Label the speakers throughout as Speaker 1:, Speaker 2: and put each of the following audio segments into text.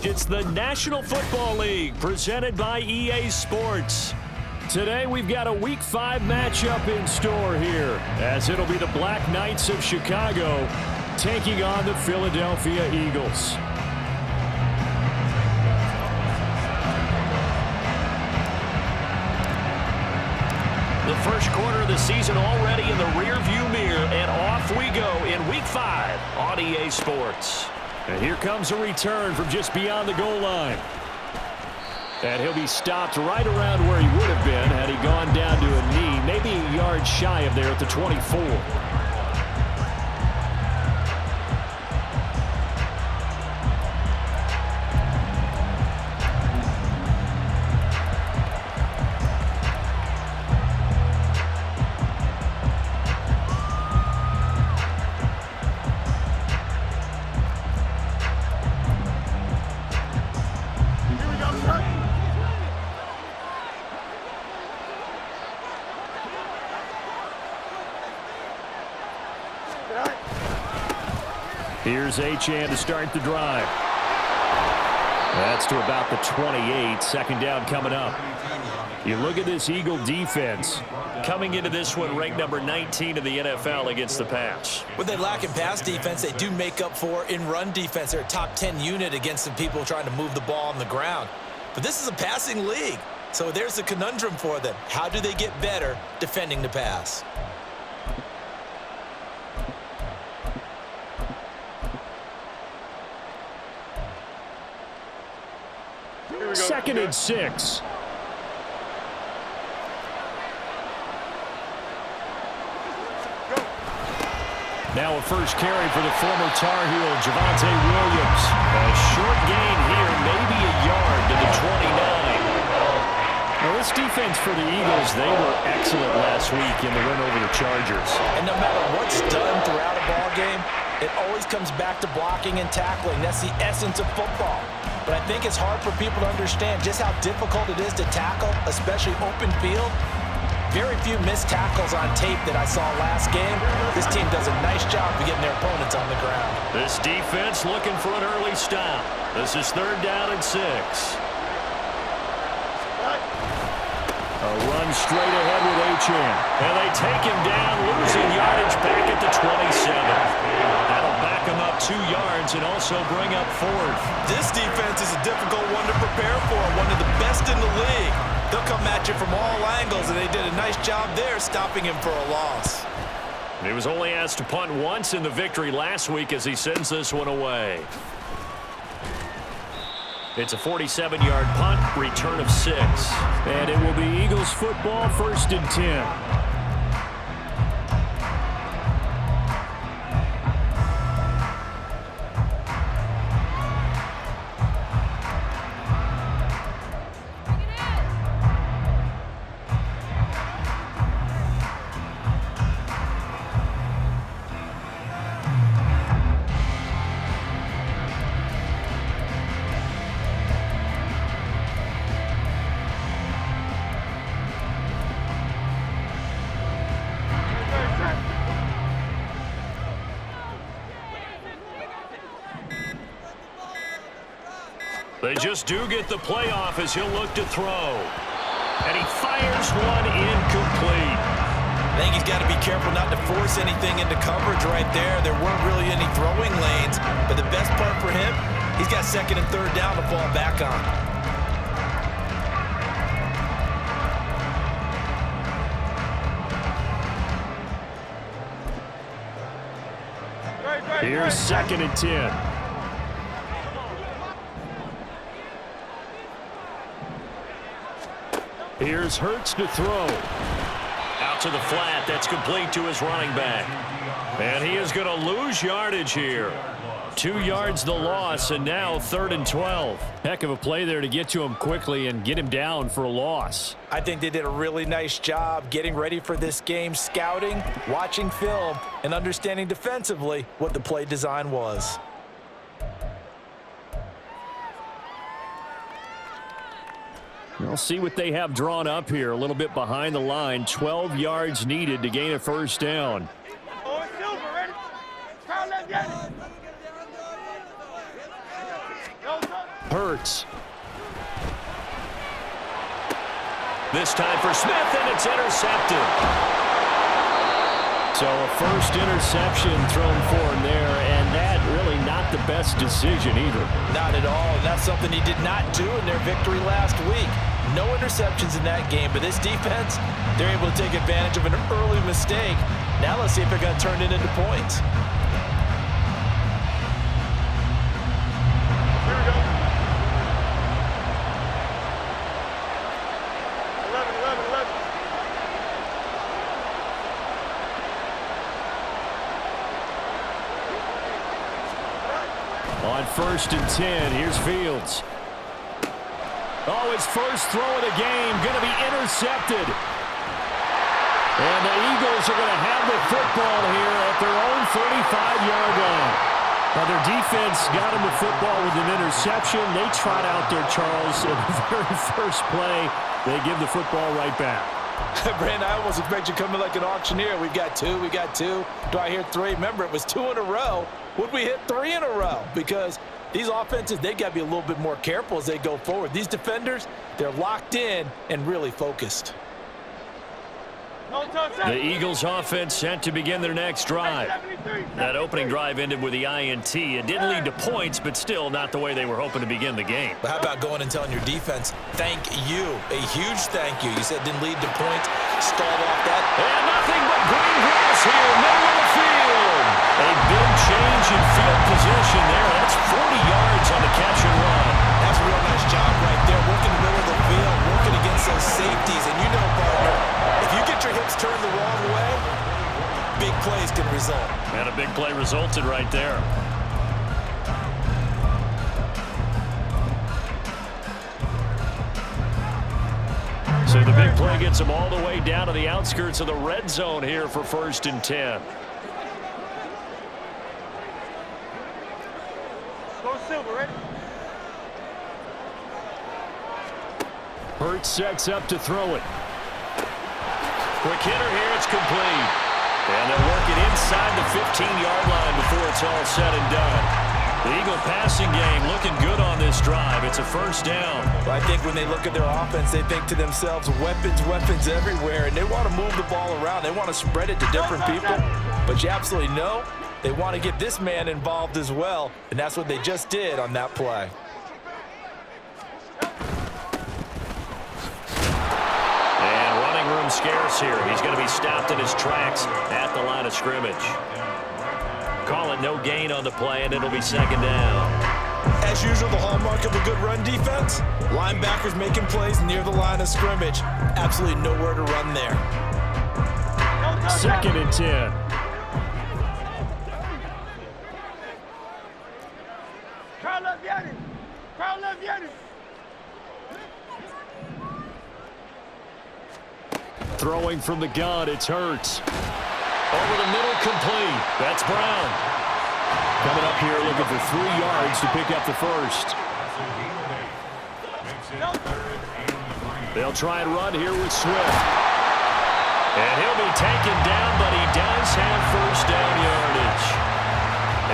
Speaker 1: It's the National Football League presented by EA Sports. Today we've got a Week 5 matchup in store here, as it'll be the Black Knights of Chicago taking on the Philadelphia Eagles. The first quarter of the season already in the rearview mirror, and off we go in Week 5 on EA Sports. And here comes a return from just beyond the goal line. And he'll be stopped right around where he would have been had he gone down to a knee, maybe a yard shy of there at the 24. Here's Achane to start the drive. That's to about the 28. Second down coming up. You look at this Eagle defense. Coming into this one ranked number 19 in the NFL against the pass.
Speaker 2: What they lack in pass defense, they do make up for in run defense. They're a top 10 unit against some people trying to move the ball on the ground. But this is a passing league. So there's a conundrum for them. How do they get better defending the pass?
Speaker 1: Second and 6. Now a first carry for the former Tar Heel, Javonte Williams. A short gain here, maybe a yard to the 29. Now this defense for the Eagles, they were excellent last week in the win over the Chargers.
Speaker 2: And no matter what's done throughout a ball game, it always comes back to blocking and tackling. That's the essence of football. But I think it's hard for people to understand just how difficult it is to tackle, especially open field. Very few missed tackles on tape that I saw last game. This team does a nice job of getting their opponents on the ground.
Speaker 1: This defense looking for an early stop. This is 3rd down and 6. A run straight ahead with Achane. And they take him down, losing yardage back at the 27. That'll back him up 2 yards and also bring up 4th.
Speaker 2: This defense is a difficult one to prepare for, one of the best in the league. They'll come at you from all angles, and they did a nice job there stopping him for a loss.
Speaker 1: He was only asked to punt once in the victory last week as he sends this one away. It's a 47-yard punt, return of 6. And it will be Eagles football, 1st and 10. They just do get the playoff as he'll look to throw. And he fires one incomplete.
Speaker 2: I think he's got to be careful not to force anything into coverage right there. There weren't really any throwing lanes. But the best part for him, he's got 2nd and 3rd down to fall back on.
Speaker 1: Here's 2nd and 10. Here's Hurts to throw. Out to the flat. That's complete to his running back. And he is going to lose yardage here. 2 yards the loss, and now 3rd and 12. Heck of a play there to get to him quickly and get him down for a loss.
Speaker 2: I think they did a really nice job getting ready for this game, scouting, watching film, and understanding defensively what the play design was.
Speaker 1: We'll see what they have drawn up here. A little bit behind the line. 12 yards needed to gain a 1st down. Hurts. This time for Smith, and it's intercepted. So a first interception thrown for him there, and that really not the best decision either.
Speaker 2: Not at all, and that's something he did not do in their victory last week. No interceptions in that game, but this defense, they're able to take advantage of an early mistake. Now let's see if they're going to turn it into points.
Speaker 3: Here we go. 11, 11, 11.
Speaker 1: On 1st and 10, here's Fields. Oh, his first throw of the game going to be intercepted. And the Eagles are going to have the football here at their own 35-yard line. Now, their defense got him the football with an interception. They trot out there, Charles, in the very first play. They give the football right back.
Speaker 2: Brandon, I almost expect you coming like an auctioneer. We've got two. Do I hear three? Remember, it was 2 in a row. Would we hit 3 in a row? Because these offenses, they got to be a little bit more careful as they go forward. These defenders, they're locked in and really focused.
Speaker 1: The Eagles offense set to begin their next drive. That opening drive ended with the INT. It didn't lead to points, but still not the way they were hoping to begin the game.
Speaker 2: But how about going and telling your defense, thank you, a huge thank you. You said didn't lead to points, stalled off that.
Speaker 1: And nothing but green grass here, middle of the field. A big change in field position there. That's 40 yards on the catch and run.
Speaker 2: That's a real nice job right there, working the middle of the field, working against those safeties. And you know, partner, if you get your hips turned the wrong way, big plays can result.
Speaker 1: And a big play resulted right there. So the big play gets them all the way down to the outskirts of the red zone here for 1st and 10.
Speaker 3: Go Silver, ready?
Speaker 1: Hurts sets up to throw it. Quick hitter here, it's complete. And they'll work it inside the 15-yard line before it's all said and done. The Eagle passing game looking good on this drive. It's a first down.
Speaker 2: Well, I think when they look at their offense, they think to themselves, weapons everywhere, and they want to move the ball around. They want to spread it to different people. But you absolutely know they want to get this man involved as well, and that's what they just did on that play.
Speaker 1: And running room scarce here. He's going to be stopped in his tracks at the line of scrimmage. Call it no gain on the play, and it'll be 2nd down.
Speaker 2: As usual, the hallmark of a good run defense, linebackers making plays near the line of scrimmage. Absolutely nowhere to run there.
Speaker 1: 2nd and 10. Throwing from the gun, it's Hurts. Over the middle, complete. That's Brown. Coming up here looking for 3 yards to pick up the first. They'll try and run here with Swift. And he'll be taken down, but he does have first down yardage.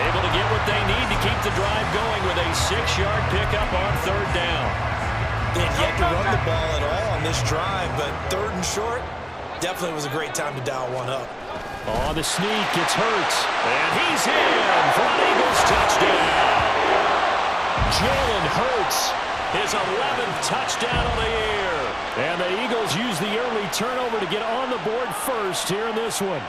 Speaker 1: Able to get what they need to keep the drive going with a 6-yard pickup on 3rd down.
Speaker 2: They had yet to run the ball at all on this drive, but 3rd and short definitely was a great time to dial one up.
Speaker 1: On the sneak, it's Hurts. And he's in for an Eagles touchdown. Jalen Hurts, his 11th touchdown of the year. And the Eagles use the early turnover to get on the board first here in this one.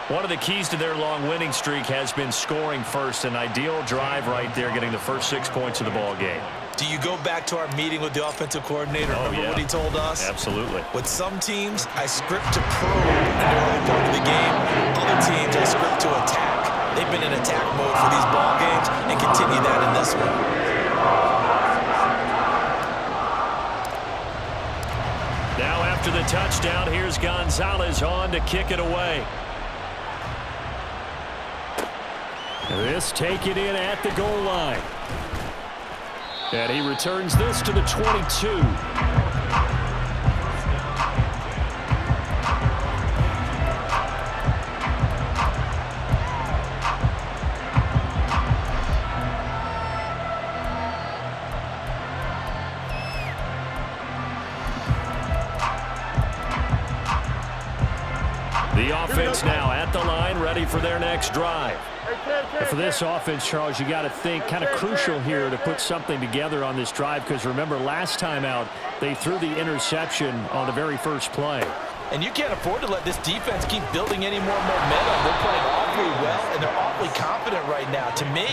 Speaker 1: One of the keys to their long winning streak has been scoring first. An ideal drive right there, getting the first 6 points of the ball game.
Speaker 2: Do you go back to our meeting with the offensive coordinator? Remember what he told us?
Speaker 1: Absolutely.
Speaker 2: With some teams, I script to probe in the early part of the game. Other teams, I script to attack. They've been in attack mode for these ball games and continue that in this one.
Speaker 1: Now after the touchdown, here's Gonzalez on to kick it away. This taken in at the goal line. And he returns this to the 22. The offense now at the line, ready for their next drive.
Speaker 4: And for this offense, Charles, you got to think kind of crucial here to put something together on this drive, because remember last time out they threw the interception on the very first play.
Speaker 2: And you can't afford to let this defense keep building any more momentum. They're playing awfully well, and they're awfully confident right now. To me,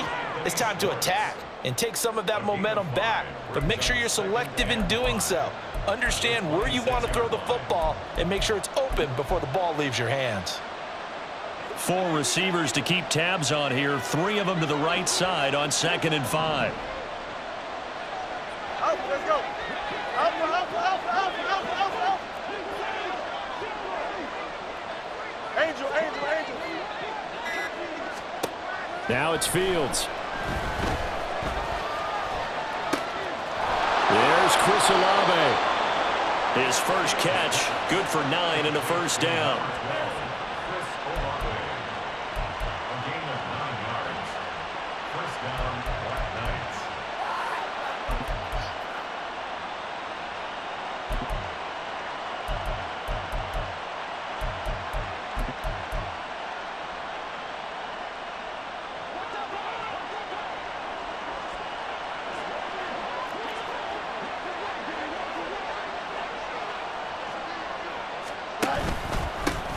Speaker 2: it's time to attack and take some of that momentum back, but make sure you're selective in doing so. Understand where you want to throw the football and make sure it's open before the ball leaves your hands.
Speaker 1: 4 receivers to keep tabs on here, 3 of them to the right side on 2nd and 5.
Speaker 3: Alpha, let's go. Alpha, alpha, alpha, alpha, alpha, alpha, alpha. Angel, angel, angel.
Speaker 4: Now it's Fields.
Speaker 1: There's Chris Olave. His first catch, good for 9 and a first down.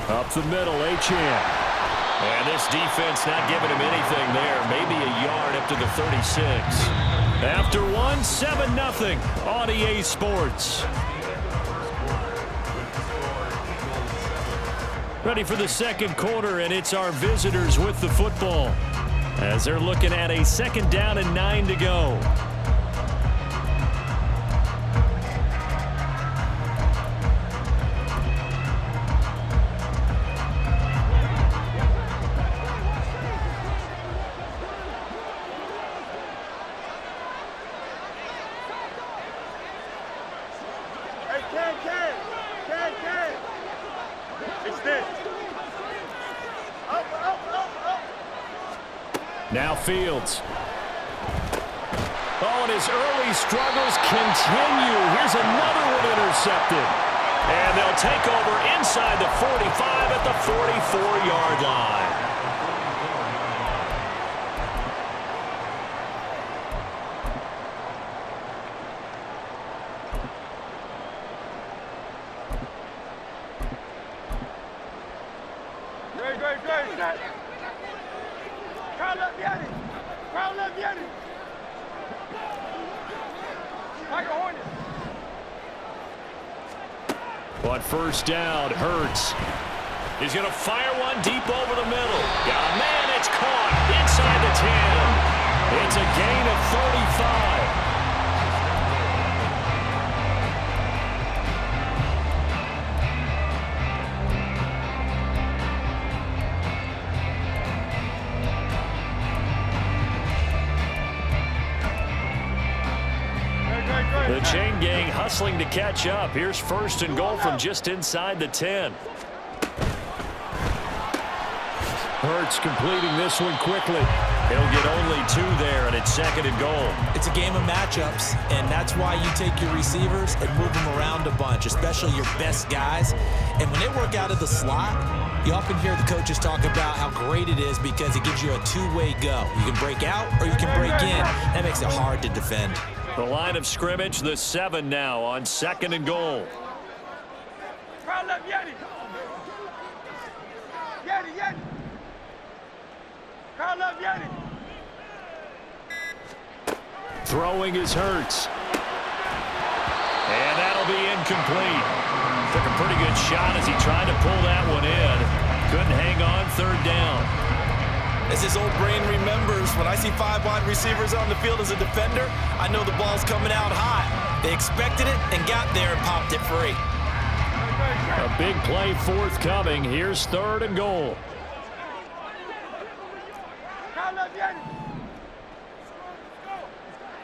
Speaker 4: Up the middle, Achane.
Speaker 1: And this defense not giving him anything there. Maybe a yard up to the 36. After one, 7-0 on EA Sports. Ready for the second quarter, and it's our visitors with the football, as they're looking at a 2nd down and 9 to go.
Speaker 4: Now Fields.
Speaker 1: Oh, and his early struggles continue. Here's another one intercepted. And they'll take over inside the 45 at the 44-yard line.
Speaker 3: Great. Crowd left Yanni. Crowd left Yanni. Like a hornet.
Speaker 1: But first down, Hurts. He's going to fire one deep over the middle. Got a man, it's caught inside the 10. It's a gain of 35. The chain gang hustling to catch up. Here's 1st and goal from just inside the 10.
Speaker 4: Hurts completing this one quickly.
Speaker 1: He'll get only 2 there, and it's 2nd and goal.
Speaker 2: It's a game of matchups, and that's why you take your receivers and move them around a bunch, especially your best guys. And when they work out of the slot, you often hear the coaches talk about how great it is because it gives you a 2-way go. You can break out or you can break in. That makes it hard to defend.
Speaker 1: The line of scrimmage, the 7 now on 2nd and goal.
Speaker 3: Crowd left Yanni. Yanni. Crowd left Yanni.
Speaker 1: Throwing is Hurts. And that'll be incomplete. Took a pretty good shot as he tried to pull that one in. Couldn't hang on, 3rd down.
Speaker 2: As his old brain remembers, when I see 5 wide receivers on the field as a defender, I know the ball's coming out hot. They expected it and got there and popped it free.
Speaker 4: A big play forthcoming. Here's 3rd and goal.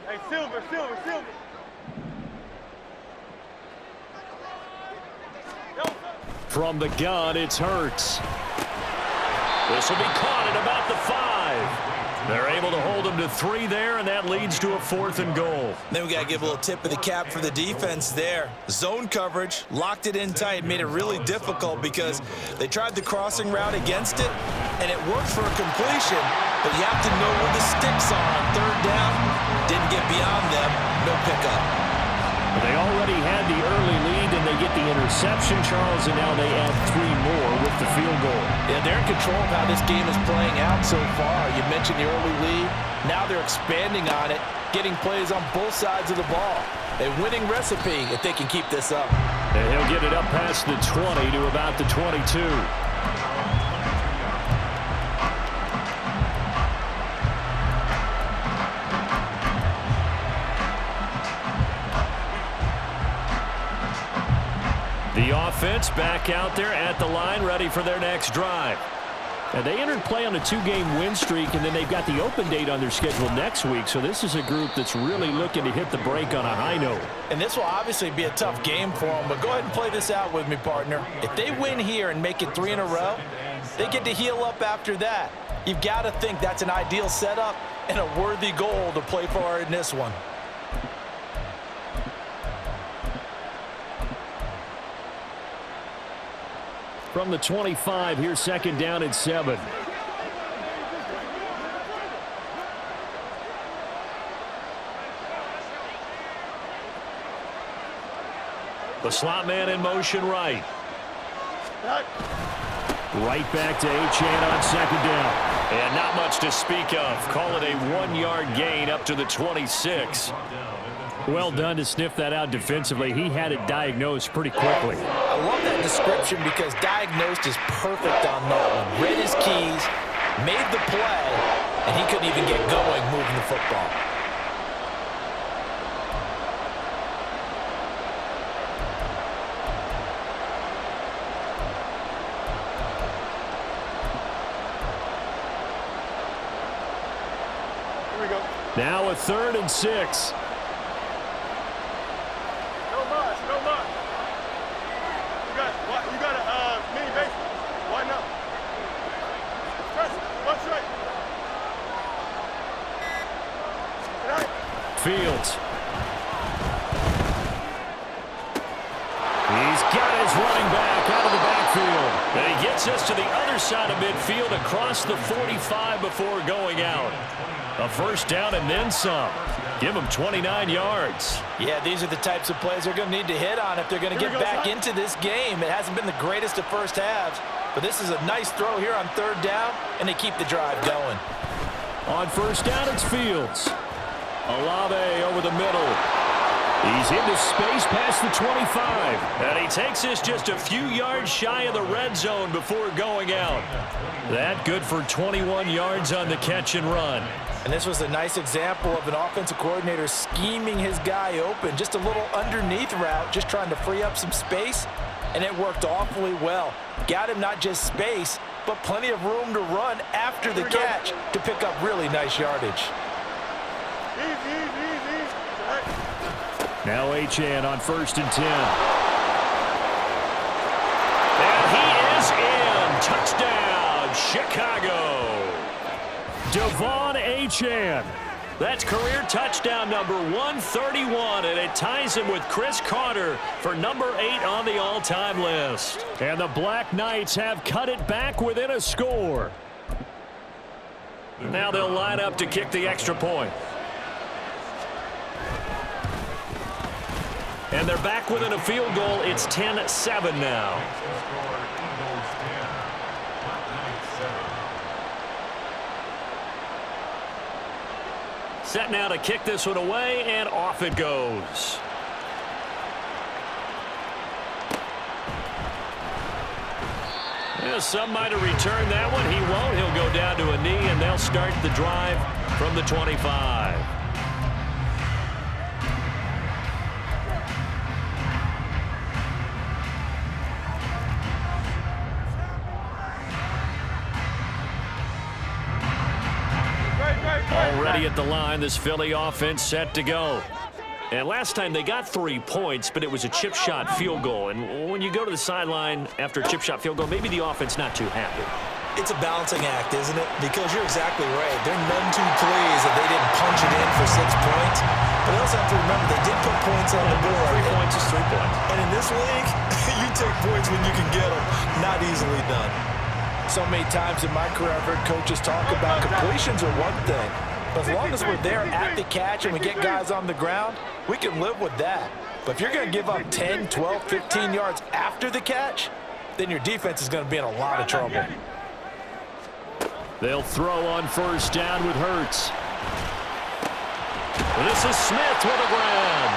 Speaker 3: Hey, Silver.
Speaker 4: From the gun, it's Hurts.
Speaker 1: This will be caught at about the 5. They're able to hold them to 3 there, and that leads to a 4th and goal.
Speaker 2: Then we got to give a little tip of the cap for the defense there. Zone coverage, locked it in tight, made it really difficult because they tried the crossing route against it, and it worked for a completion, but you have to know where the sticks are on 3rd down. Didn't get beyond them, no pickup.
Speaker 4: They already had the early lead, and they get the interception, Charles, and now they add 3 more with the field goal.
Speaker 2: Yeah, they're in control of how this game is playing out so far. You mentioned the early lead. Now they're expanding on it, getting plays on both sides of the ball. A winning recipe if they can keep this up.
Speaker 4: And he'll get it up past the 20 to about the 22. The offense back out there at the line, ready for their next drive. And they entered play on a 2-game win streak, and then they've got the open date on their schedule next week. So this is a group that's really looking to hit the break on a high note.
Speaker 2: And this will obviously be a tough game for them, but go ahead and play this out with me, partner. If they win here and make it 3 in a row, they get to heal up after that. You've got to think that's an ideal setup and a worthy goal to play for in this one.
Speaker 4: From the 25, here's 2nd down and 7. The slot man in motion right. Right back to Achane on 2nd down.
Speaker 1: And not much to speak of. Call it a 1-yard gain up to the 26.
Speaker 4: Well done to sniff that out defensively. He had it diagnosed pretty quickly.
Speaker 2: I love that description because diagnosed is perfect on that one. Read his keys, made the play, and he couldn't even get going moving the football.
Speaker 3: Here we go.
Speaker 4: Now a 3rd and 6.
Speaker 3: No much. You got a mini base. Why not? Press. Watch right. Right.
Speaker 4: Fields. He's got his running back out of the backfield.
Speaker 1: And he gets us to the other side of midfield across the 45 before going out. A 1st down and then some. Give him 29 yards.
Speaker 2: Yeah, these are the types of plays they're going to need to hit on if they're going to get back into this game. It hasn't been the greatest of first halves, but this is a nice throw here on 3rd down, and they keep the drive going.
Speaker 4: On 1st down, it's Fields. Olave over the middle. He's into space past the 25.
Speaker 1: And he takes us just a few yards shy of the red zone before going out.
Speaker 4: That good for 21 yards on the catch and run.
Speaker 2: And this was a nice example of an offensive coordinator scheming his guy open. Just a little underneath route, just trying to free up some space, and it worked awfully well. Got him not just space, but plenty of room to run after the catch to pick up really nice yardage.
Speaker 3: Easy. Right.
Speaker 4: Now Achane on 1st and 10.
Speaker 1: And he is in. Touchdown, Chicago.
Speaker 4: Devon Achane.
Speaker 1: That's career touchdown number 131, and it ties him with Chris Carter for number 8 on the all-time list.
Speaker 4: And the Black Knights have cut it back within a score.
Speaker 1: Now they'll line up to kick the extra point. And they're back within a field goal. It's 10-7 now. Set now to kick this one away, and off it goes. Yeah, some might have returned that one. He won't. He'll go down to a knee, and they'll start the drive from the 25. Already at the line, this Philly offense set to go. And last time they got 3 points, but it was a chip shot field goal. And when you go to the sideline after a chip shot field goal, maybe the offense not too happy.
Speaker 2: It's a balancing act, isn't it? Because you're exactly right. They're none too pleased that they didn't punch it in for 6 points. But they also have to remember they did put points on the board.
Speaker 4: 3 points is 3 points.
Speaker 2: And in this league, you take points when you can get them. Not easily done. So many times in my career, I've heard coaches talk about completions are one thing. But as long as we're there at the catch and we get guys on the ground, we can live with that. But if you're going to give up 10, 12, 15 yards after the catch, then your defense is going to be in a lot of trouble.
Speaker 4: They'll throw on first down with Hurts. This is Smith with a grab.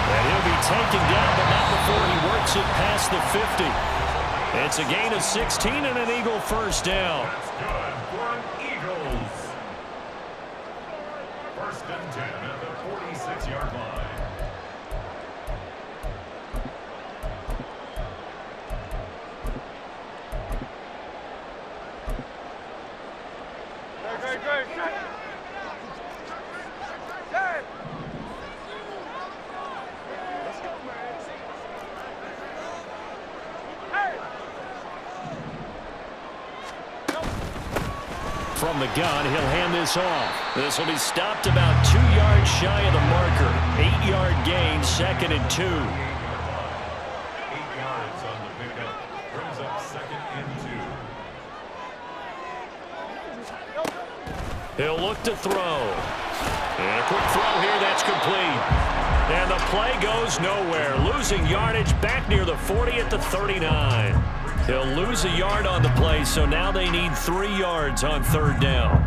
Speaker 4: And he'll be taken down, but not before he works it past the 50. It's a gain of 16 and an Eagle first down.
Speaker 5: That's good for an Eagles. First and 10 at the 46-yard line.
Speaker 3: Great.
Speaker 4: From the gun, he'll hand this off. This will be stopped about 2 yards shy of the marker. 8-yard gain, 2nd and 2.
Speaker 5: 8 yards on the pickup. Brings up 2nd and 2.
Speaker 4: He'll look to throw. And a quick throw here, that's complete. And the play goes nowhere. Losing yardage back near the 40 at the 39. He'll lose a yard on the play, so now they need 3 yards on 3rd down.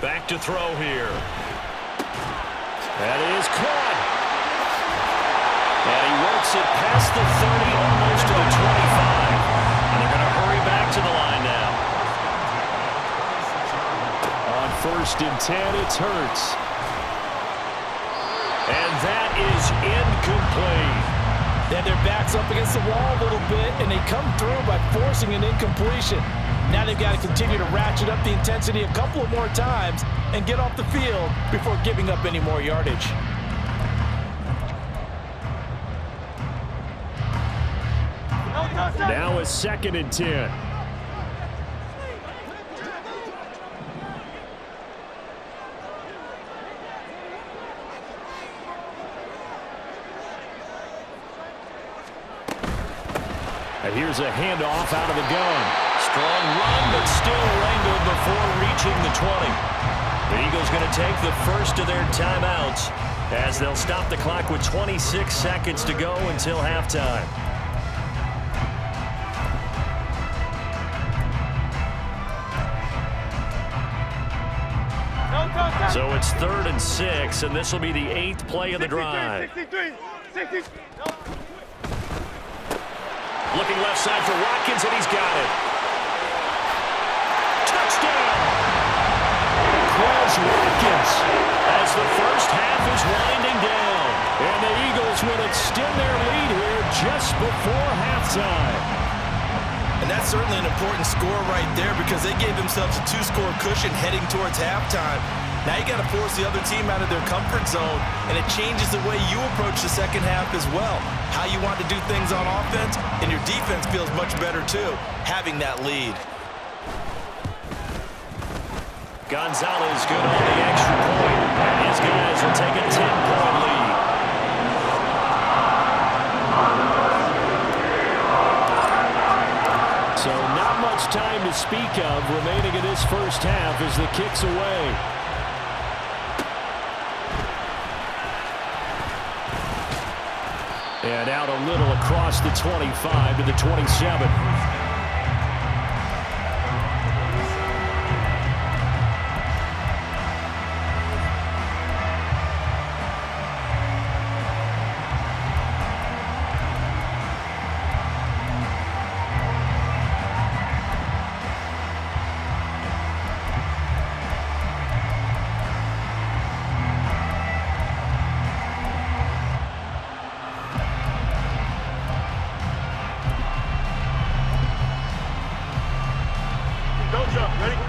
Speaker 4: Back to throw here. That is caught. And he works it past the 30, almost to the 25. And they're going to hurry back to the line now. On 1st and 10, it's Hurts. And that is incomplete.
Speaker 2: Then their back's up against the wall a little bit, and they come through by forcing an incompletion. Now they've got to continue to ratchet up the intensity a couple of more times and get off the field before giving up any more yardage.
Speaker 4: Now a 2nd and 10. And here's a handoff out of the gun. Strong run, but still wrangled before reaching the 20. The Eagles going to take the first of their timeouts as they'll stop the clock with 26 seconds to go until halftime. So it's 3rd and 6, and this will be the 8th play of the drive.
Speaker 3: 63.
Speaker 4: Looking left side for Watkins, and he's got it. Touchdown! Quez Watkins as the first half is winding down. And the Eagles will extend their lead here just before halftime.
Speaker 2: And that's certainly an important score right there because they gave themselves a 2-score cushion heading towards halftime. Now you got to force the other team out of their comfort zone, and it changes the way you approach the second half as well. How you want to do things on offense, and your defense feels much better too, having that lead.
Speaker 4: Gonzalez good on the extra point, and his guys will take a 10-point lead. So not much time to speak of remaining in this first half as the kick's away. And out a little across the 25 to the 27.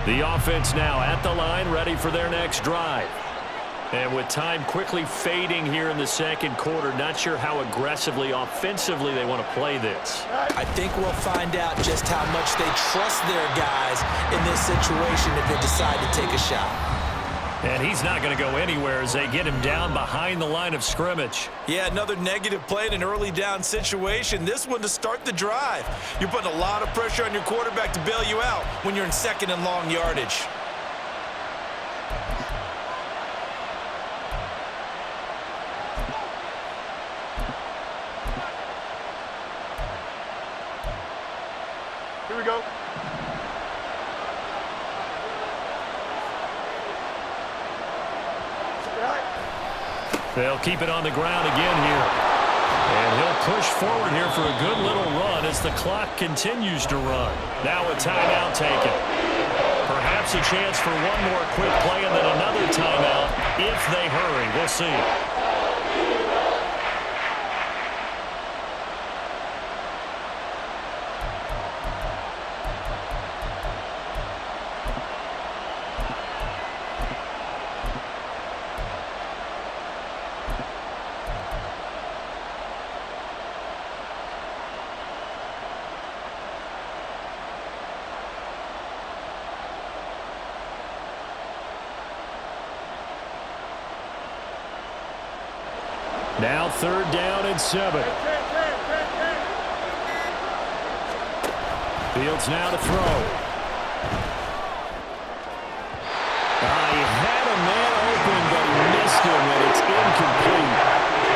Speaker 4: The offense now at the line, ready for their next drive. And with time quickly fading here in the second quarter, not sure how aggressively, offensively they want to play this.
Speaker 2: I think we'll find out just how much they trust their guys in this situation if they decide to take a shot.
Speaker 4: And he's not going to go anywhere as they get him down behind the line of scrimmage.
Speaker 2: Yeah, another negative play in an early down situation. This one to start the drive. You're putting a lot of pressure on your quarterback to bail you out when you're in second and long yardage.
Speaker 3: Here we go.
Speaker 4: They'll keep it on the ground again here. And he'll push forward here for a good little run as the clock continues to run. Now a timeout taken. Perhaps a chance for one more quick play and then another timeout if they hurry. We'll see. Now 3rd down and 7. Fields now to throw. He had a man open, but he missed him, and it's incomplete.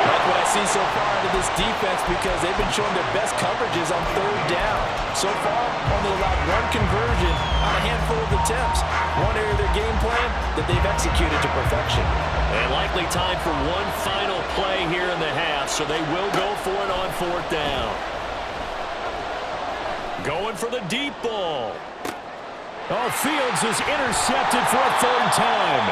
Speaker 2: Like what I see so far out of this defense because they've been showing their best coverages on 3rd down. So far, only allowed one conversion on a handful of attempts. One area of their game plan that they've executed to perfection.
Speaker 4: And likely time for one final play here in the half, so they will go for it on 4th down. Going for the deep ball. Oh, Fields is intercepted for a 3rd time.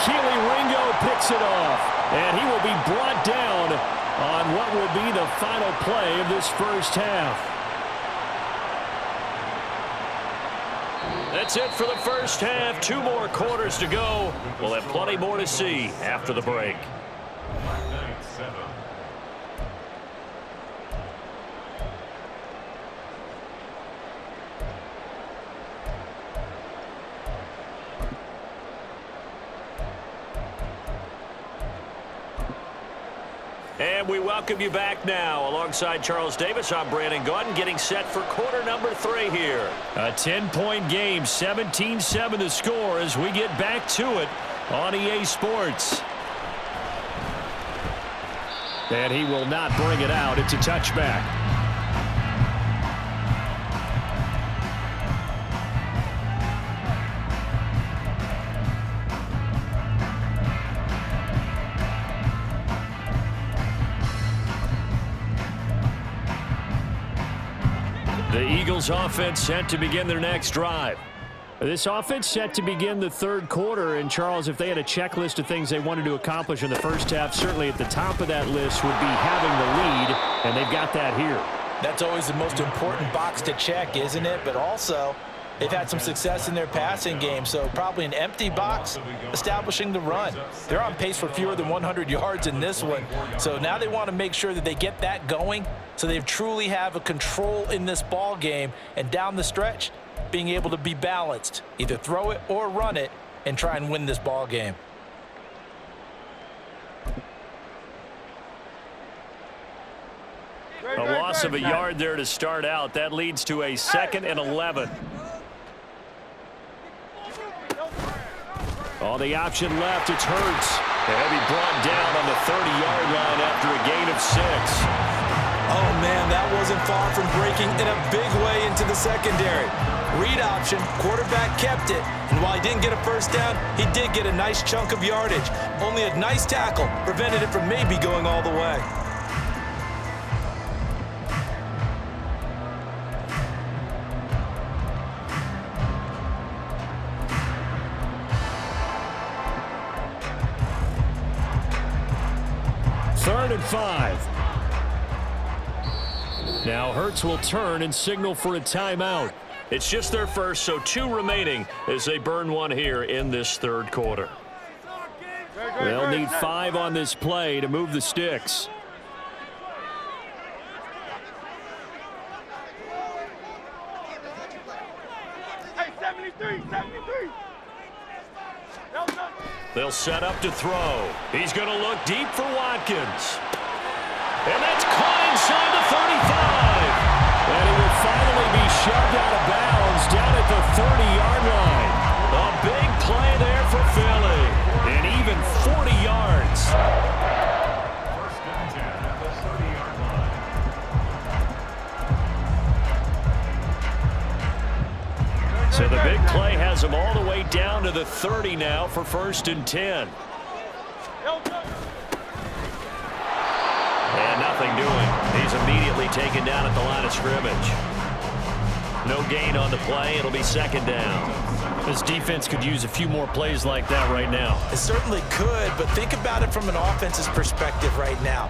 Speaker 4: Keely Ringo picks it off, and he will be brought down on what will be the final play of this first half. That's it for the first half. 2 more quarters to go. We'll have plenty more to see after the break. And we welcome you back now. Alongside Charles Davis, I'm Brandon Gaudin, getting set for quarter number 3 here. A 10-point game, 17-7 the score as we get back to it on EA Sports. And he will not bring it out. It's a touchback. The Eagles offense set to begin their next drive. This offense set to begin the 3rd quarter. And, Charles, if they had a checklist of things they wanted to accomplish in the first half, certainly at the top of that list would be having the lead, and they've got that here.
Speaker 2: That's always the most important box to check, isn't it? But also, they've had some success in their passing game, so probably an empty box establishing the run. They're on pace for fewer than 100 yards in this one, so now they want to make sure that they get that going so they truly have a control in this ball game, and down the stretch, being able to be balanced, either throw it or run it, and try and win this ball game.
Speaker 4: A loss of a yard there to start out. That leads to a 2nd and 11. On the option left, it's Hurts. And he'll be brought down on the 30-yard line after a gain of 6.
Speaker 2: Oh, man, that wasn't far from breaking in a big way into the secondary. Read option, quarterback kept it. And while he didn't get a first down, he did get a nice chunk of yardage. Only a nice tackle prevented it from maybe going all the way.
Speaker 4: Third and 5. Now Hurts will turn and signal for a timeout.
Speaker 1: It's just their first, so 2 remaining as they burn one here in this third quarter.
Speaker 4: They'll need 5 on this play to move the sticks.
Speaker 3: Hey, 73.
Speaker 1: They'll set up to throw. He's going to look deep for Watkins. And that's caught inside the 35. And he will finally be shoved out of bounds down at the 30-yard line. A big play there for Philly. And even 40 yards.
Speaker 5: First and 10 at the 30-yard line.
Speaker 1: So the big play has him all the way down to the 30 now for first and 10. And nothing doing. He's immediately taken down at the line of scrimmage. No gain on the play. It'll be second down.
Speaker 4: This defense could use a few more plays like that right now.
Speaker 2: It certainly could, but think about it from an offense's perspective right now.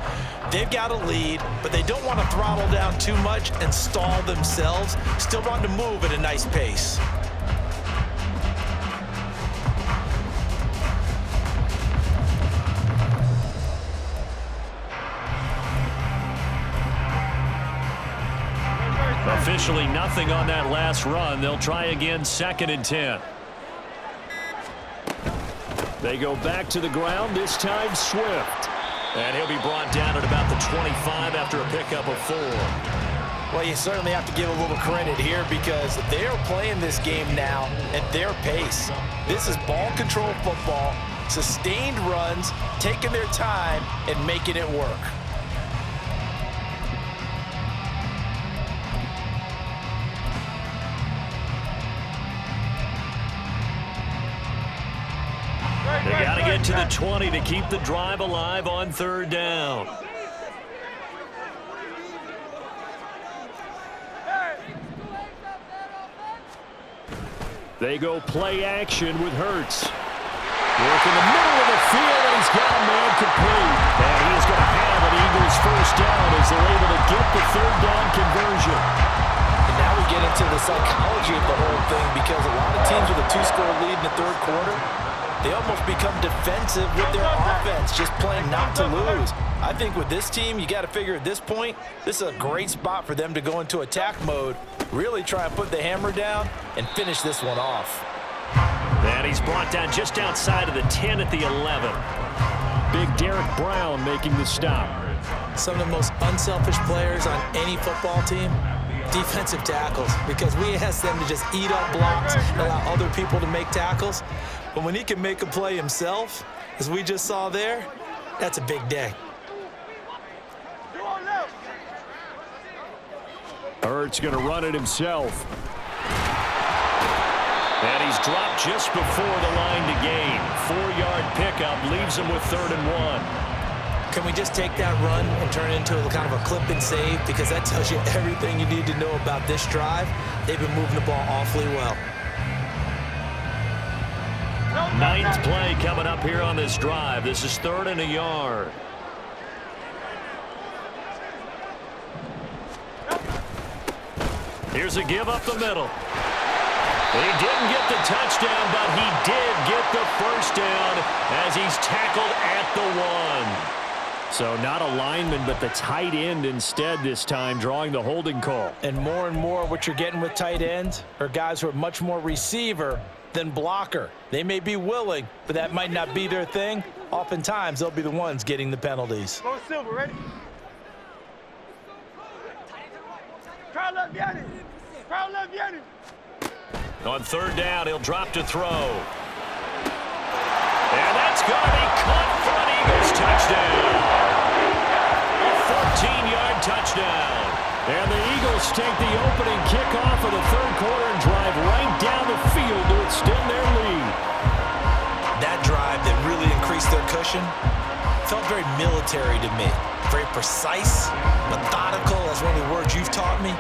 Speaker 2: They've got a lead, but they don't want to throttle down too much and stall themselves. Still want to move at a nice pace.
Speaker 1: Officially nothing on that last run. They'll try again, second and 10. They go back to the ground, this time Swift. And he'll be brought down at about the 25 after a pickup of 4.
Speaker 2: Well, you certainly have to give a little credit here because they are playing this game now at their pace. This is ball control football, sustained runs, taking their time and making it work.
Speaker 1: They got to get to the 20 to keep the drive alive on third down.
Speaker 4: They go play action with Hurts. Work in the middle of the field, and he's got a man complete.
Speaker 1: And he is going to have an Eagles first down as they're able to get the third down conversion.
Speaker 2: And now we get into the psychology of the whole thing because a lot of teams with a 2-score lead in the third quarter, they almost become defensive with their offense, just playing not to lose. I think with this team, you got to figure at this point, this is a great spot for them to go into attack mode, really try and put the hammer down and finish this one off.
Speaker 1: And he's brought down just outside of the 10 at the 11.
Speaker 4: Big Derek Brown making the stop.
Speaker 2: Some of the most unselfish players on any football team, defensive tackles, because we ask them to just eat up blocks and allow other people to make tackles. But when he can make a play himself, as we just saw there, that's a big day.
Speaker 4: Hurts going to run it himself.
Speaker 1: And he's dropped just before the line to gain. 4-yard pickup leaves him with 3rd and 1.
Speaker 2: Can we just take that run and turn it into a kind of a clip and save? Because that tells you everything you need to know about this drive. They've been moving the ball awfully well.
Speaker 1: 9th play coming up here on this drive. This is 3rd and a yard. Here's a give up the middle. He didn't get the touchdown, but he did get the first down as he's tackled at the 1.
Speaker 4: So not a lineman, but the tight end instead this time, drawing the holding call.
Speaker 2: And more what you're getting with tight ends are guys who are much more receiver than blocker. They may be willing, but that might not be their thing. Oftentimes, they'll be the ones getting the penalties.
Speaker 3: Go Silver, ready? Crowd left, Yanni. Crowd left, Yanni.
Speaker 1: On 3rd down, he'll drop to throw. And that's going to be caught for an Eagles touchdown. A 14-yard touchdown.
Speaker 4: And the Eagles take the opening kickoff of the third quarter and drive right down the field to extend their lead.
Speaker 2: That drive that really increased their cushion felt very military to me. Very precise, methodical, that's one of the words you've taught me.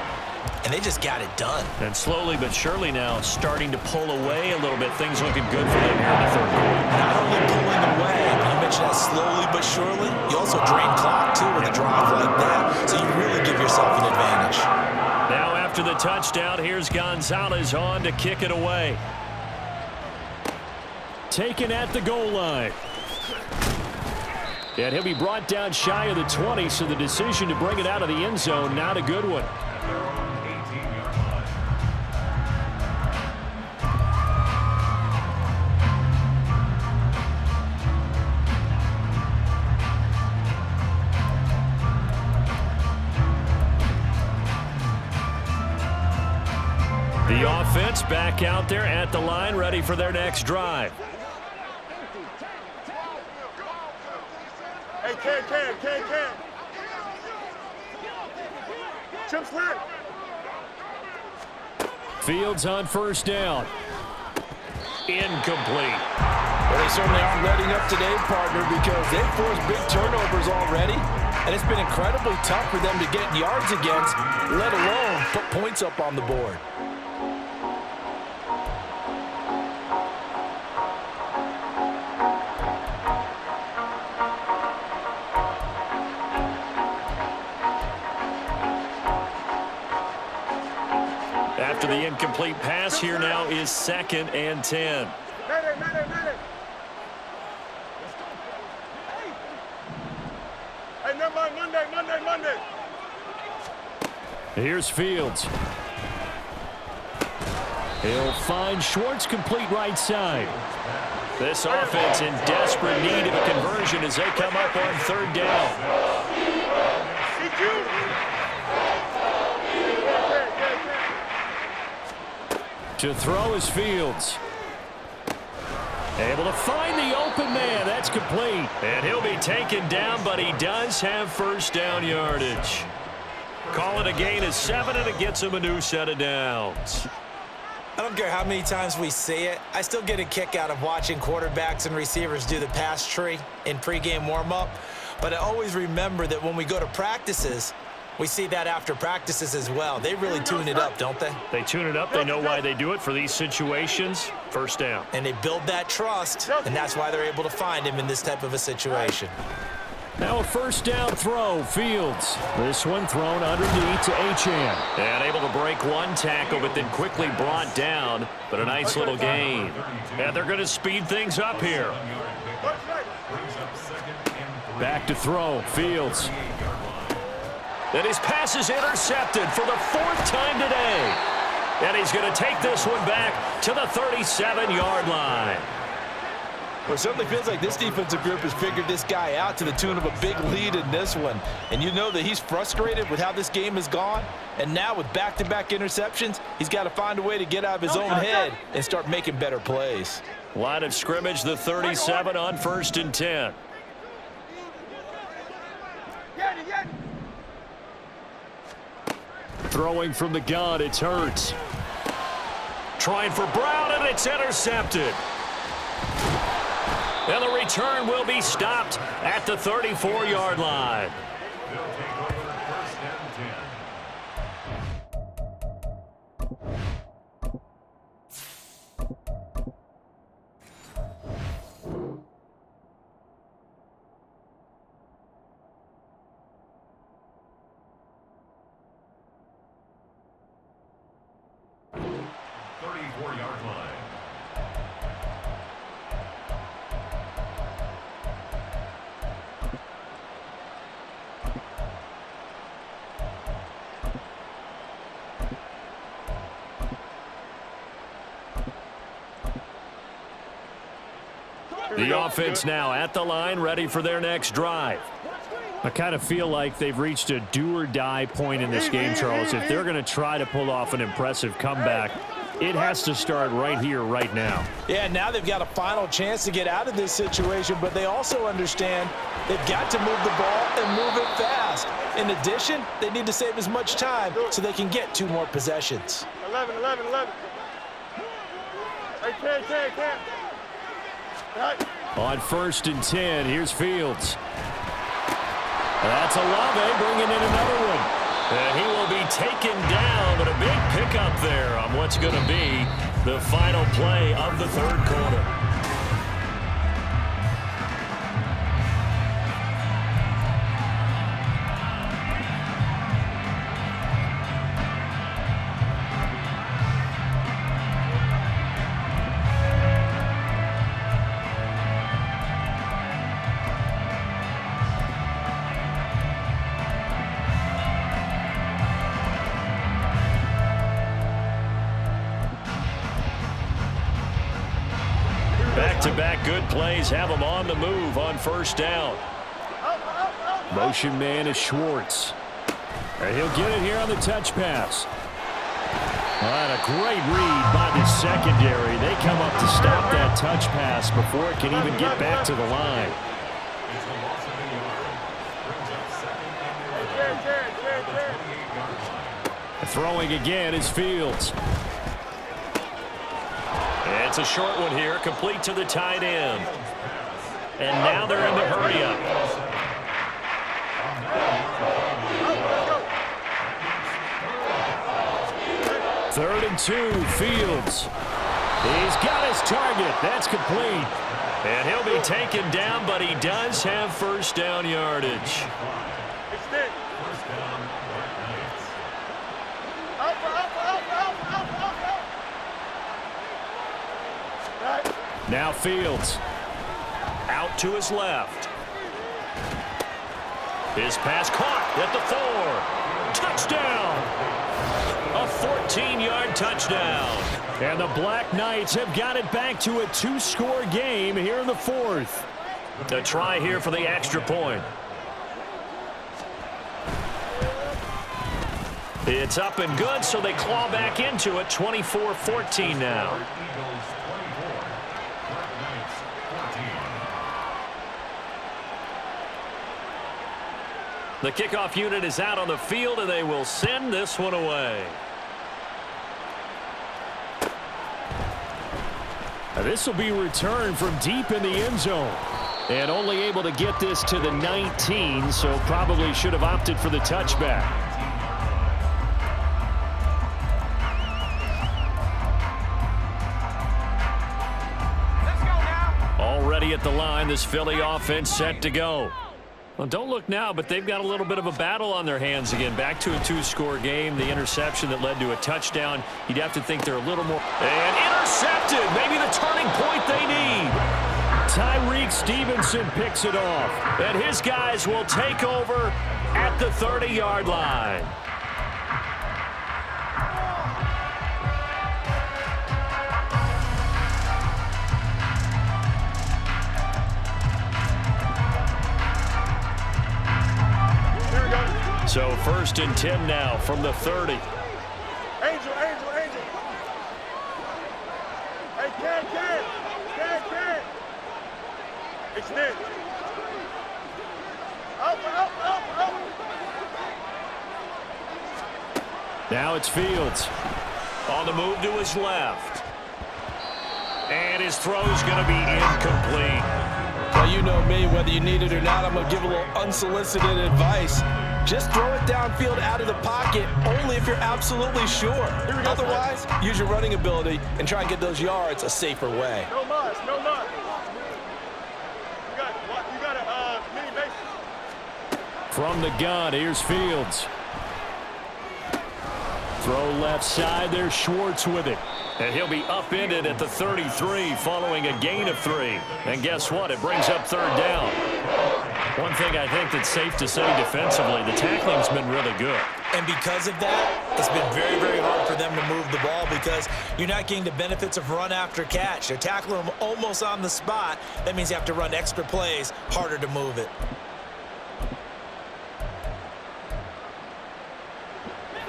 Speaker 2: And they just got it done.
Speaker 1: And slowly but surely now starting to pull away a little bit. Things looking good for them here in the third quarter.
Speaker 2: Not only pulling away, but you mentioned that slowly but surely. You also drain clock, too, with a drive like that. So you really give yourself an advantage.
Speaker 1: Now after
Speaker 4: After the touchdown, here's Gonzalez on to kick it away. Taken at the goal line. And he'll be brought down shy of the 20, so the decision to bring it out of the end zone, not a good one. The offense back out there at the line, ready for their next drive.
Speaker 3: Hey, can. Chip slant.
Speaker 4: Fields on first down. Incomplete.
Speaker 2: Well, they certainly aren't letting up today, partner, because they've forced big turnovers already, and it's been incredibly tough for them to get yards against, let alone put points up on the board.
Speaker 4: After the incomplete pass, here now is 2nd and 10.
Speaker 3: Hey, never mind, Monday.
Speaker 4: Here's Fields. He'll find Schwartz complete right side. This offense in desperate need of a conversion as they come up on 3rd down. To throw is Fields. Able to find the open man. That's complete. And he'll be taken down, but he does have first down yardage. Call it a gain of 7, and it gets him a new set of downs.
Speaker 2: I don't care how many times we see it. I still get a kick out of watching quarterbacks and receivers do the pass tree in pregame warm-up. But I always remember that when we go to practices, we see that after practices as well. They really tune it up, don't they?
Speaker 4: They tune it up. They know why they do it for these situations. First down.
Speaker 2: And they build that trust, and that's why they're able to find him in this type of a situation.
Speaker 4: Now a first down throw, Fields. This one thrown underneath to Achane. And able to break one tackle, but then quickly brought down. But a nice little gain. And they're going to speed things up here. Back to throw, Fields. And his pass is intercepted for the 4th time today. And he's going to take this one back to the 37-yard line.
Speaker 2: Well, it certainly feels like this defensive group has figured this guy out to the tune of a big lead in this one. And you know that he's frustrated with how this game has gone. And now with back-to-back interceptions, he's got to find a way to get out of his own head and start making better plays.
Speaker 4: Line of scrimmage, the 37 on 1st and 10. Throwing from the gun, it's Hurts. Trying for Brown, and it's intercepted. And the return will be stopped at the 34-yard line. The offense now at the line, ready for their next drive. I kind of feel like they've reached a do-or-die point in this game, Charles. If they're going to try to pull off an impressive comeback, it has to start right here, right now.
Speaker 2: Yeah, now they've got a final chance to get out of this situation, but they also understand they've got to move the ball and move it fast. In addition, they need to save as much time so they can get 2 more possessions.
Speaker 3: 11. Hey, can.
Speaker 4: On 1st and 10, here's Fields. That's Olave bringing in another one. And he will be taken down, but a big pickup there on what's going to be the final play of the 3rd quarter. Back-to-back good plays have them on the move on first down. Motion man is Schwartz. And he'll get it here on the touch pass. And a great read by the secondary. They come up to stop that touch pass before it can even get back to the line. Throwing again is Fields. It's a short one here, complete to the tight end. And now they're in the hurry-up. Third and 2, Fields. He's got his target. That's complete. And he'll be taken down, but he does have first down yardage. Now Fields. Out to his left. His pass caught at the 4. Touchdown! A 14-yard touchdown. And the Black Knights have got it back to a 2-score game here in the 4th. A try here for the extra point. It's up and good, so they claw back into it. 24-14 now. The kickoff unit is out on the field, and they will send this one away. This will be returned from deep in the end zone. And only able to get this to the 19, so probably should have opted for the touchback.
Speaker 3: Let's go now.
Speaker 4: Already at the line, this Philly offense set to go. Well, don't look now, but they've got a little bit of a battle on their hands again. Back to a 2-score game. The interception that led to a touchdown. You'd have to think they're a little more. And intercepted. Maybe the turning point they need. Tyreek Stevenson picks it off. And his guys will take over at the 30-yard line. So 1st and 10 now from the 30.
Speaker 3: Angel. Hey, Ken. Extend. Up.
Speaker 4: Now it's Fields. On the move to his left. And his throw's going to be incomplete.
Speaker 2: Well, you know me, whether you need it or not, I'm going to give a little unsolicited advice. Just throw it downfield out of the pocket only if you're absolutely sure. Otherwise, use your running ability and try and get those yards a safer way.
Speaker 3: No muss. You got a mini base.
Speaker 4: From the gun, here's Fields. Throw left side, there's Schwartz with it. And he'll be upended at the 33 following a gain of 3. And guess what? It brings up 3rd down. One thing I think that's safe to say defensively, the tackling's been really good.
Speaker 2: And because of that, it's been very, very hard for them to move the ball because you're not getting the benefits of run after catch. They're tackling them almost on the spot. That means you have to run extra plays, harder to move it.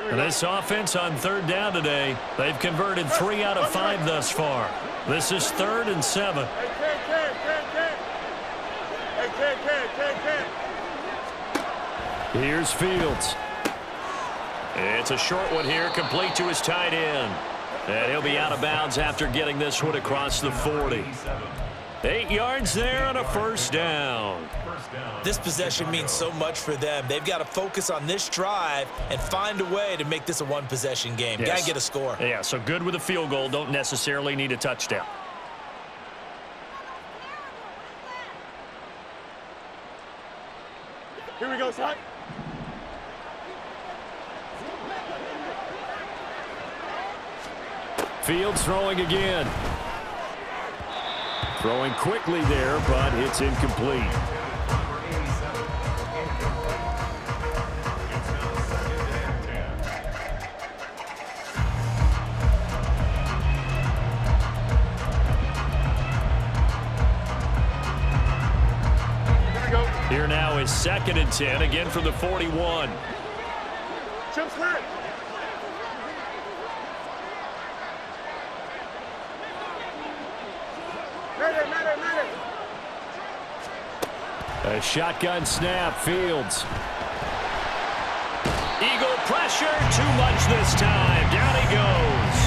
Speaker 4: And this offense on 3rd down today, they've converted 3 out of 5 thus far. This is 3rd and 7. Here's Fields. It's a short one here, complete to his tight end. And he'll be out of bounds after getting this one across the 40. 8 yards there on a 1st down.
Speaker 2: This possession means so much for them. They've got to focus on this drive and find a way to make this a one-possession game.
Speaker 4: Yes.
Speaker 2: Got to get a score.
Speaker 4: Yeah, so good with a field goal. Don't necessarily need a touchdown.
Speaker 3: Here we go, son.
Speaker 4: Fields throwing again. Throwing quickly there, but it's incomplete. 2nd and 10, again from the 41.
Speaker 3: Chip slant. Mayday.
Speaker 4: A shotgun snap, Fields. Eagle pressure, too much this time. Down he goes.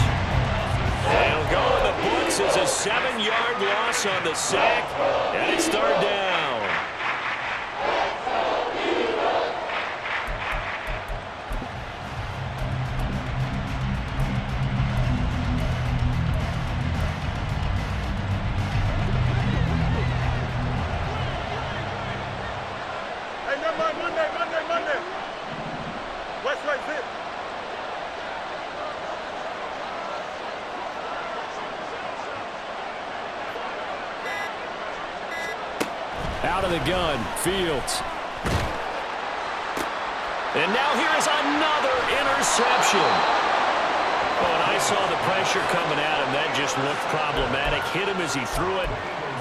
Speaker 4: It'll go in the books as a 7-yard loss on the sack, and it's 3rd down.
Speaker 3: Hey, never mind. Monday. West right zip.
Speaker 4: Out of the gun, Fields. And now here is another interception. Oh, and I saw the pressure coming at him. That just looked problematic. Hit him as he threw it,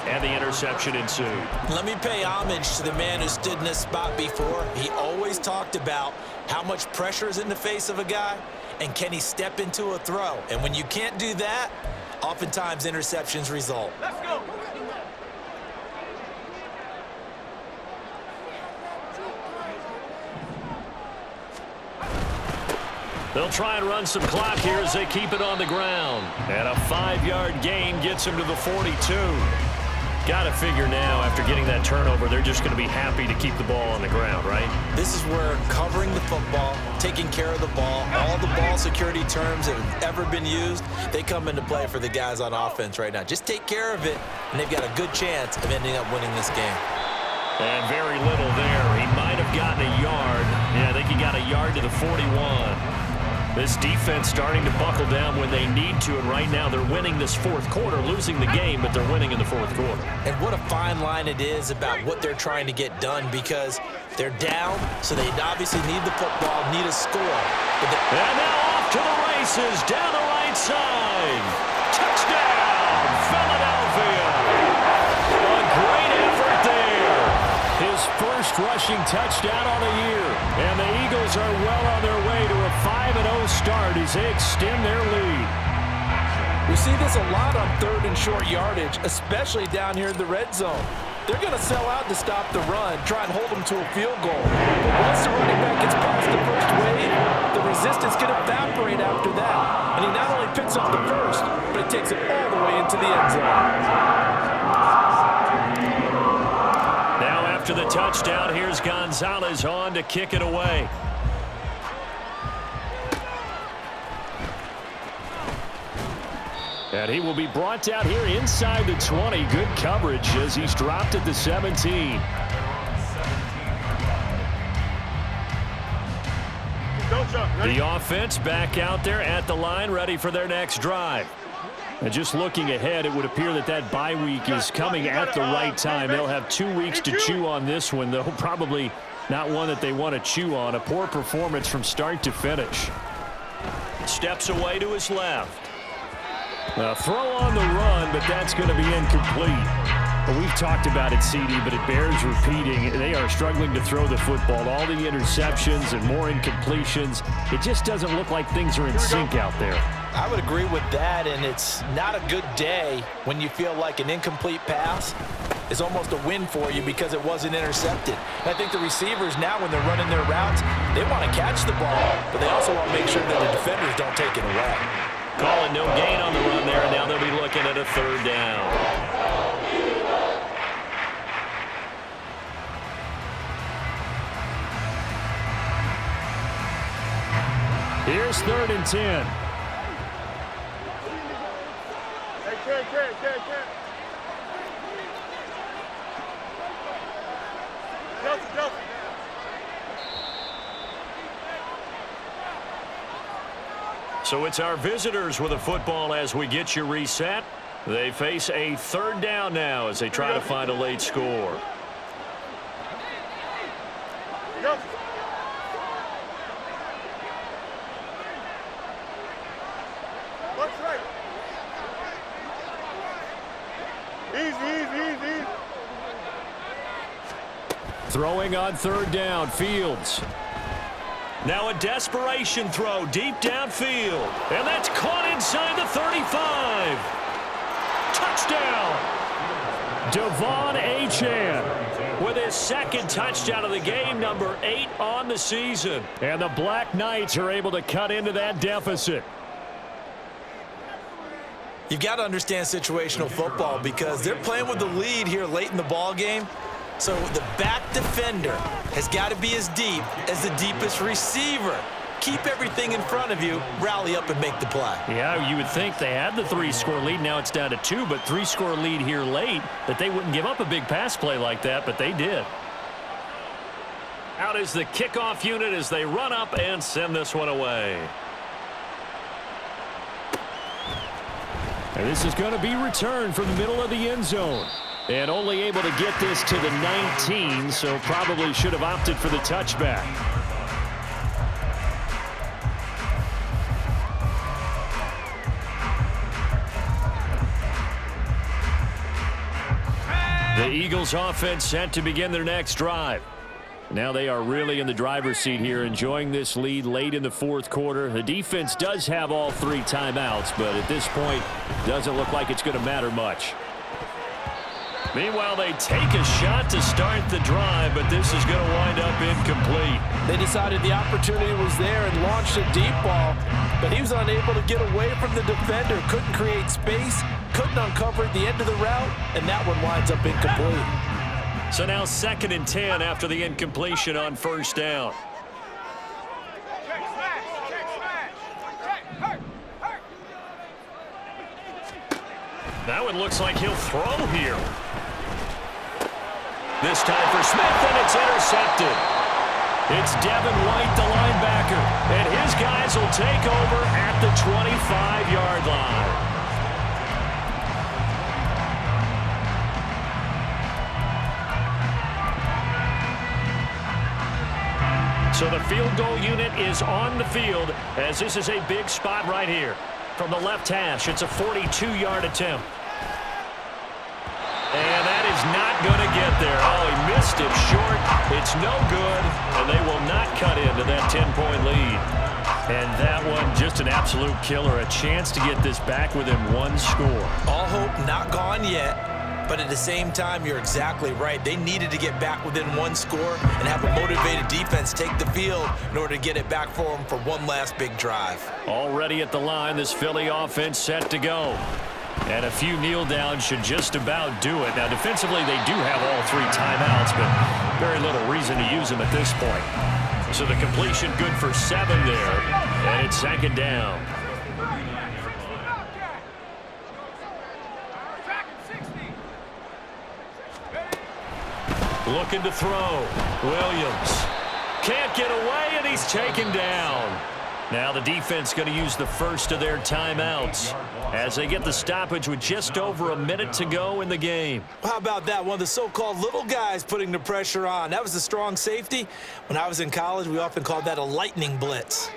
Speaker 4: and the interception ensued.
Speaker 2: Let me pay homage to the man who stood in this spot before. He always talked about how much pressure is in the face of a guy, and can he step into a throw. And when you can't do that, oftentimes interceptions result.
Speaker 3: Let's go.
Speaker 4: They'll try and run some clock here as they keep it on the ground. And a 5-yard gain gets him to the 42. Got to figure now, after getting that turnover, they're just going to be happy to keep the ball on the ground, right?
Speaker 2: This is where covering the football, taking care of the ball, all the ball security terms that have ever been used, they come into play for the guys on offense right now. Just take care of it, and they've got a good chance of ending up winning this game.
Speaker 4: And very little there. He might have gotten a yard. Yeah, I think he got a yard to the 41. This defense starting to buckle down when they need to, and right now they're winning this 4th quarter, losing the game, but they're winning in the 4th quarter.
Speaker 2: And what a fine line it is about what they're trying to get done, because they're down, so they obviously need the football, need a score.
Speaker 4: And now off to the races, down the right side. Touchdown, Philadelphia. A great effort there. His first rushing touchdown on the year. And the Eagles are well on their way to a 5-0 start as they extend their lead.
Speaker 6: We see this a lot on 3rd and short yardage, especially down here in the red zone. They're going to sell out to stop the run, try and hold them to a field goal. But once the running back gets past the first wave, the resistance can evaporate after that. And he not only picks up the first, but he takes it all the way into the end zone.
Speaker 4: Now after the touchdown, here's Gonzalez on to kick it away. And he will be brought down here inside the 20. Good coverage as he's dropped at the 17. The offense back out there at the line, ready for their next drive. And just looking ahead, it would appear that that bye week is coming at the right time. They'll have 2 weeks to chew on this one, though probably not one that they want to chew on. A poor performance from start to finish. Steps away to his left. A throw on the run, but that's going to be incomplete. Well, we've talked about it, CD, but it bears repeating. They are struggling to throw the football. All the interceptions and more incompletions. It just doesn't look like things are in sync out there.
Speaker 2: I would agree with that, and it's not a good day when you feel like an incomplete pass is almost a win for you because it wasn't intercepted. And I think the receivers now, when they're running their routes, they want to catch the ball, but they also want to make sure that the defenders don't take it away.
Speaker 4: Calling no gain on the run there, and now they'll be looking at a 3rd down. Here's 3rd and 10.
Speaker 3: Hey, Ken. Delta.
Speaker 4: So it's our visitors with a football as we get you reset. They face a 3rd down now as they try to find a late score.
Speaker 3: Delta. What's right? Easy.
Speaker 4: Throwing on third down, Fields.
Speaker 1: Now a desperation throw deep downfield. And that's caught inside the 35. Touchdown. Devon Achane with his second touchdown of the game, number 8 on the season.
Speaker 4: And the Black Knights are able to cut into that deficit.
Speaker 2: You've got to understand situational football because they're playing with the lead here late in the ball game. So the back defender has got to be as deep as the deepest receiver. Keep everything in front of you, rally up and make the play.
Speaker 4: Yeah, you would think they had the 3-score lead. Now it's down to 2, but 3-score lead here late, that they wouldn't give up a big pass play like that, but they did.
Speaker 1: Out is the kickoff unit as they run up and send this one away.
Speaker 4: And this is going to be returned from the middle of the end zone. And only able to get this to the 19, so probably should have opted for the touchback. The Eagles offense set to begin their next drive. Now they are really in the driver's seat here, enjoying this lead late in the fourth quarter. The defense does have all 3 timeouts, but at this point, doesn't look like it's going to matter much.
Speaker 1: Meanwhile, they take a shot to start the drive, but this is going to wind up incomplete.
Speaker 6: They decided the opportunity was there and launched a deep ball, but he was unable to get away from the defender, couldn't create space, couldn't uncover at the end of the route, and that one winds up incomplete.
Speaker 1: So now 2nd and 10 after the incompletion on first down. That one looks like he'll throw here. This time for Smith, and it's intercepted. It's Devin White, the linebacker, and his guys will take over at the 25-yard line. So the field goal unit is on the field as this is a big spot right here. From the left hash, it's a 42-yard attempt. And that is not going to get there. Oh, he missed it short. It's no good, and they will not cut into that 10-point lead. And that one, just an absolute killer. A chance to get this back within 1 score.
Speaker 2: All hope not gone yet. But at the same time, you're exactly right. They needed to get back within 1 score and have a motivated defense take the field in order to get it back for them for one last big drive.
Speaker 1: Already at the line, this Philly offense set to go. And a few kneel downs should just about do it. Now, defensively, they do have all 3 timeouts, but very little reason to use them at this point. So the completion good for 7 there, and it's 2nd down. Looking to throw. Williams can't get away, and he's taken down. Now the defense going to use the first of their timeouts as they get the stoppage with just over a minute to go in the game.
Speaker 2: How about that? One of the so-called little guys putting the pressure on. That was the strong safety. When I was in college, we often called that a lightning blitz.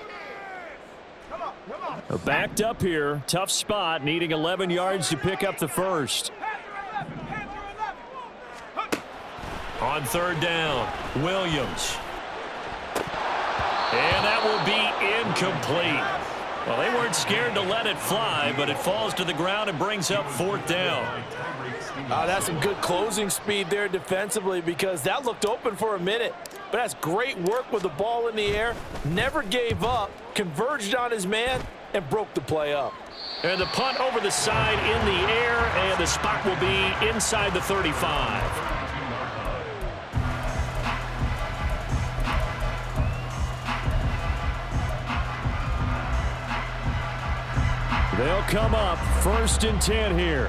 Speaker 4: Backed up here. Tough spot, needing 11 yards to pick up the first.
Speaker 1: On 3rd down, Williams. And that will be incomplete. Well, they weren't scared to let it fly, but it falls to the ground and brings up 4th down.
Speaker 6: That's some good closing speed there defensively because that looked open for a minute. But that's great work with the ball in the air. Never gave up, converged on his man, and broke the play up.
Speaker 1: And the punt over the side in the air, and the spot will be inside the 35.
Speaker 4: They'll come up 1st and 10 here.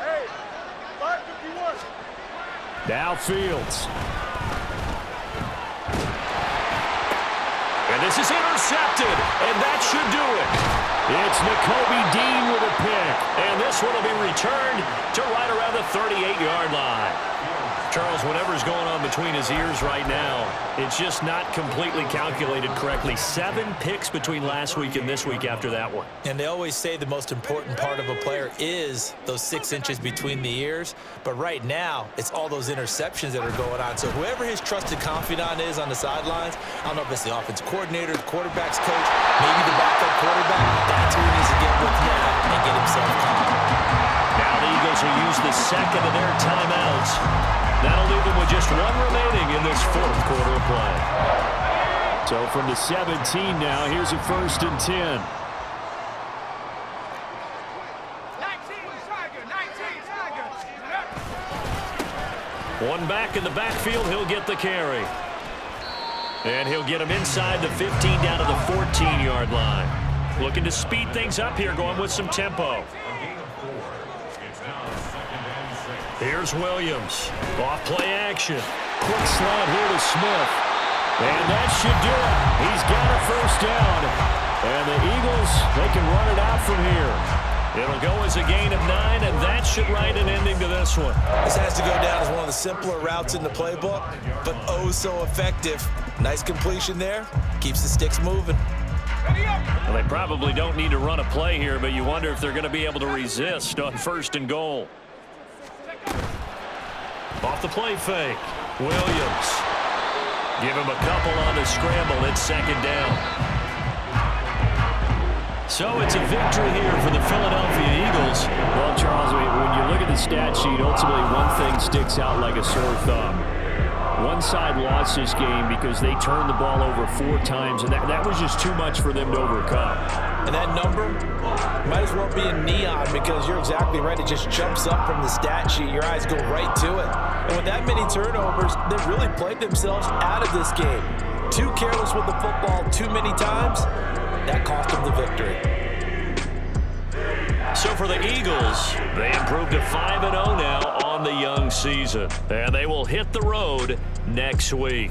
Speaker 3: Hey, 551.
Speaker 4: Now Fields.
Speaker 1: And this is intercepted, and that should do it.
Speaker 4: It's Nakobe Dean with a pick.
Speaker 1: And this one will be returned to right around the 38-yard line.
Speaker 4: Charles, whatever's going on between his ears right now, it's just not completely calculated correctly. 7 picks between last week and this week after that one.
Speaker 2: And they always say the most important part of a player is those 6 inches between the ears. But right now, it's all those interceptions that are going on. So whoever his trusted confidant is on the sidelines, I don't know if it's the offense coordinator, the quarterback's coach, maybe the backup quarterback, that's who he needs to get with now and get himself calm.
Speaker 4: Now the Eagles will use the second of their timeouts. That'll leave them with just 1 remaining in this 4th quarter of play. So from the 17 now, here's a 1st and 10. 1 back in the backfield, he'll get the carry. And he'll get him inside the 15 down to the 14-yard line. Looking to speed things up here, going with some tempo. Here's Williams. Off play action. Quick slant here to Smith. And that should do it. He's got a 1st down. And the Eagles, they can run it out from here. It'll go as a gain of 9, and that should write an ending to this one.
Speaker 2: This has to go down as one of the simpler routes in the playbook, but oh so effective. Nice completion there. Keeps the sticks moving.
Speaker 4: Well, they probably don't need to run a play here, but you wonder if they're going to be able to resist on 1st and goal. Off the play fake. Williams. Give him a couple on the scramble. It's 2nd down. So it's a victory here for the Philadelphia Eagles.
Speaker 1: Well, Charles, when you look at the stat sheet, ultimately one thing sticks out like a sore thumb. One side lost this game because they turned the ball over 4 times, and that was just too much for them to overcome.
Speaker 2: And that number might as well be in neon because you're exactly right. It just jumps up from the stat sheet. Your eyes go right to it. And with that many turnovers, they really played themselves out of this game. Too careless with the football too many times. That cost them the victory.
Speaker 4: So for the Eagles, they improved to 5-0 now on the young season. And they will hit the road next week.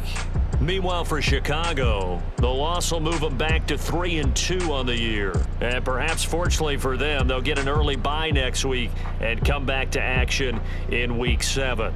Speaker 4: Meanwhile, for Chicago, the loss will move them back to 3-2 on the year. And perhaps fortunately for them, they'll get an early bye next week and come back to action in Week 7.